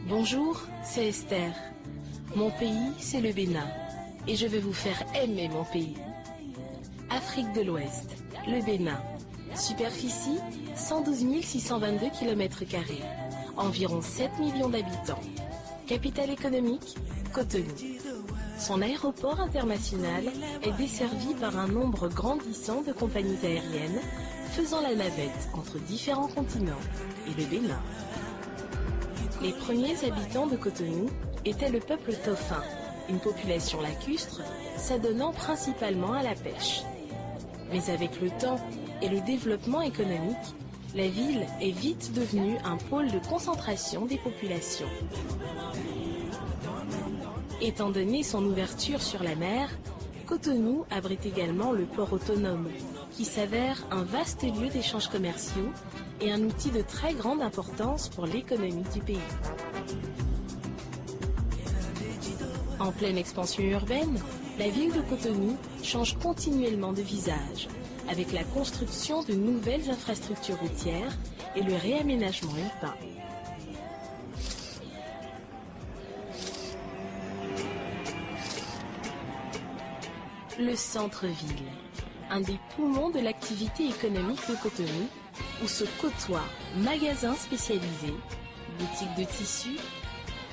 Bonjour, c'est Esther. Mon pays, c'est le Bénin. Et je vais vous faire aimer mon pays. Afrique de l'Ouest, le Bénin. Superficie, 112 622 km². Environ 7 millions d'habitants. Capitale économique, Cotonou. Son aéroport international est desservi par un nombre grandissant de compagnies aériennes faisant la navette entre différents continents et le Bénin. Les premiers habitants de Cotonou étaient le peuple Tofin, une population lacustre s'adonnant principalement à la pêche. Mais avec le temps et le développement économique, la ville est vite devenue un pôle de concentration des populations. Étant donné son ouverture sur la mer, Cotonou abrite également le port autonome, qui s'avère un vaste lieu d'échanges commerciaux et un outil de très grande importance pour l'économie du pays. En pleine expansion urbaine, la ville de Cotonou change continuellement de visage, avec la construction de nouvelles infrastructures routières et le réaménagement urbain. Le centre-ville, un des poumons de l'activité économique de Cotonou, où se côtoient magasins spécialisés, boutiques de tissus,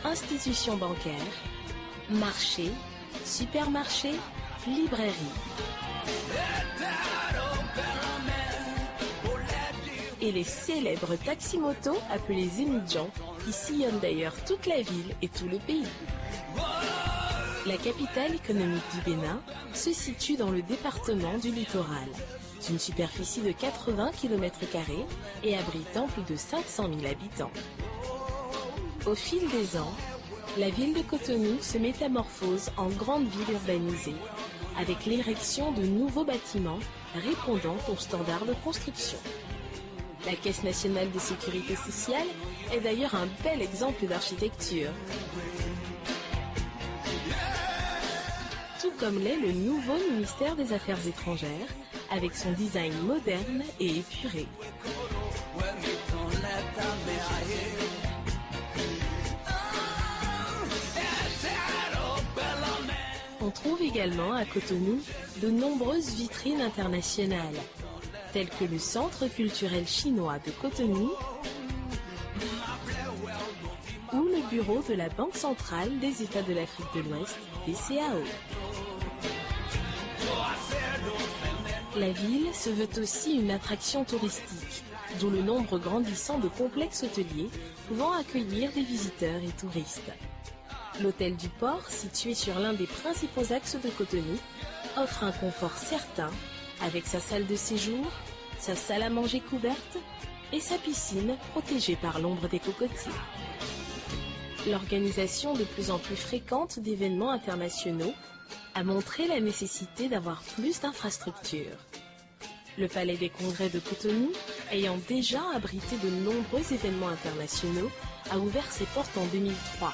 institutions bancaires, marchés, supermarchés, librairies. Et les célèbres taximotos appelés Zénidjan, qui sillonnent d'ailleurs toute la ville et tout le pays. La capitale économique du Bénin se situe dans le département du Littoral, d'une superficie de 80 km² et abritant plus de 500 000 habitants. Au fil des ans, la ville de Cotonou se métamorphose en grande ville urbanisée, avec l'érection de nouveaux bâtiments répondant aux standards de construction. La Caisse nationale de sécurité sociale est d'ailleurs un bel exemple d'architecture. Tout comme l'est le nouveau ministère des Affaires étrangères, avec son design moderne et épuré. On trouve également à Cotonou de nombreuses vitrines internationales, telles que le Centre culturel chinois de Cotonou ou le bureau de la Banque centrale des États de l'Afrique de l'Ouest, BCAO. La ville se veut aussi une attraction touristique, d'où le nombre grandissant de complexes hôteliers pouvant accueillir des visiteurs et touristes. L'hôtel du Port, situé sur l'un des principaux axes de Cotonou, offre un confort certain avec sa salle de séjour, sa salle à manger couverte et sa piscine protégée par l'ombre des cocotiers. L'organisation de plus en plus fréquente d'événements internationaux a montré la nécessité d'avoir plus d'infrastructures. Le Palais des Congrès de Cotonou, ayant déjà abrité de nombreux événements internationaux, a ouvert ses portes en 2003.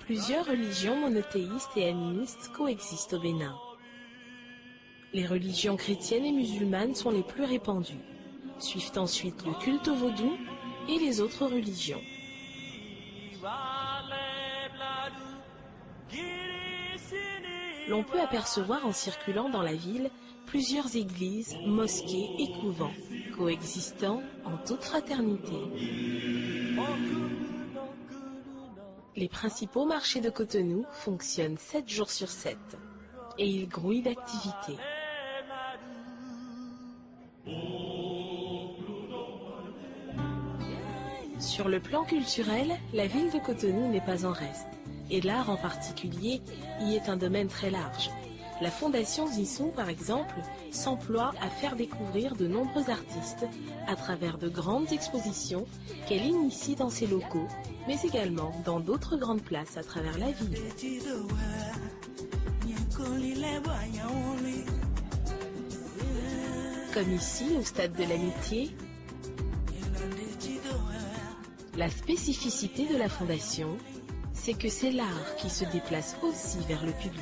Plusieurs religions monothéistes et animistes coexistent au Bénin. Les religions chrétiennes et musulmanes sont les plus répandues. Suivent ensuite le culte au vaudou et les autres religions. L'on peut apercevoir en circulant dans la ville plusieurs églises, mosquées et couvents, coexistant en toute fraternité. Les principaux marchés de Cotonou fonctionnent 7 jours sur 7 et ils grouillent d'activités. Sur le plan culturel, la ville de Cotonou n'est pas en reste, et l'art en particulier y est un domaine très large. La Fondation Zissou, par exemple, s'emploie à faire découvrir de nombreux artistes à travers de grandes expositions qu'elle initie dans ses locaux, mais également dans d'autres grandes places à travers la ville. Comme ici, au Stade de l'Amitié, La spécificité de la fondation, c'est que c'est l'art qui se déplace aussi vers le public.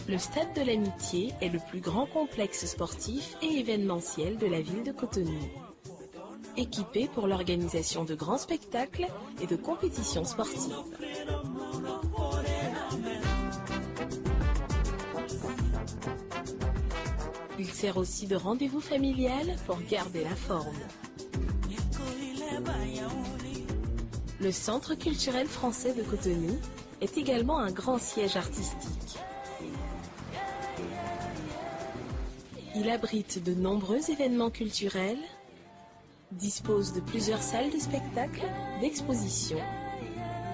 Le Stade de l'Amitié est le plus grand complexe sportif et événementiel de la ville de Cotonou. Équipé pour l'organisation de grands spectacles et de compétitions sportives. Il sert aussi de rendez-vous familial pour garder la forme. Le Centre culturel français de Cotonou est également un grand siège artistique. Il abrite de nombreux événements culturels, dispose de plusieurs salles de spectacle, d'expositions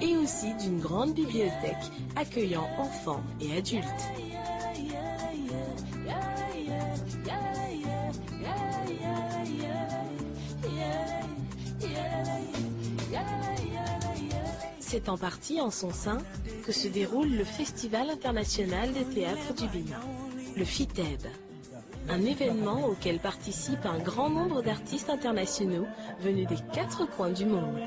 et aussi d'une grande bibliothèque accueillant enfants et adultes. C'est en partie en son sein que se déroule le Festival international des théâtres du Bénin, le FITEB. Un événement auquel participe un grand nombre d'artistes internationaux venus des 4 coins du monde.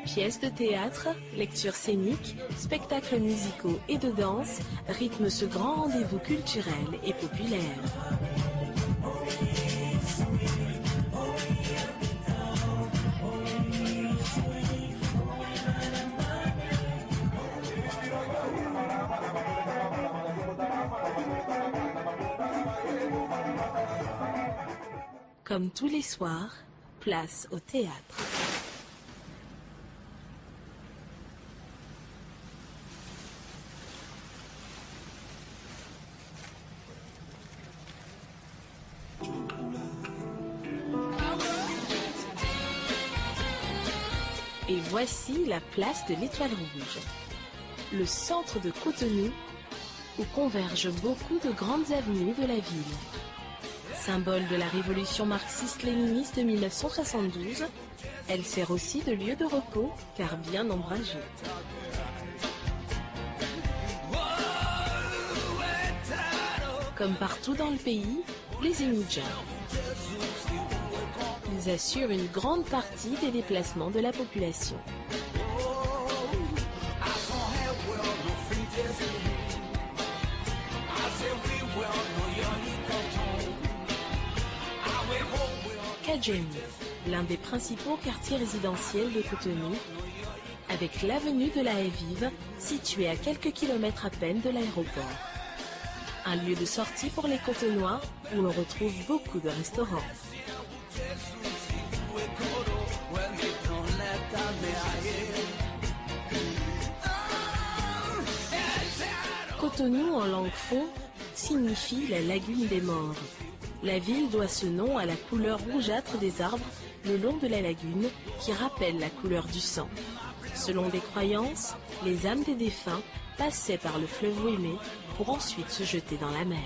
Pièces de théâtre, lectures scéniques, spectacles musicaux et de danse rythment ce grand rendez-vous culturel et populaire. Comme tous les soirs, place au théâtre. Et voici la place de l'Étoile Rouge, le centre de Cotonou où convergent beaucoup de grandes avenues de la ville. Symbole de la révolution marxiste-léniniste de 1972, elle sert aussi de lieu de repos car bien ombragée. Comme partout dans le pays, les Inuits. Ils assurent une grande partie des déplacements de la population. Kajemi, l'un des principaux quartiers résidentiels de Cotonou, avec l'avenue de la Haie-Vive, située à quelques kilomètres à peine de l'aéroport. Un lieu de sortie pour les Cotonois où l'on retrouve beaucoup de restaurants. Cotonou en langue fon signifie la lagune des morts. La ville doit ce nom à la couleur rougeâtre des arbres le long de la lagune qui rappelle la couleur du sang. Selon des croyances, les âmes des défunts passaient par le fleuve Ouémé pour ensuite se jeter dans la mer.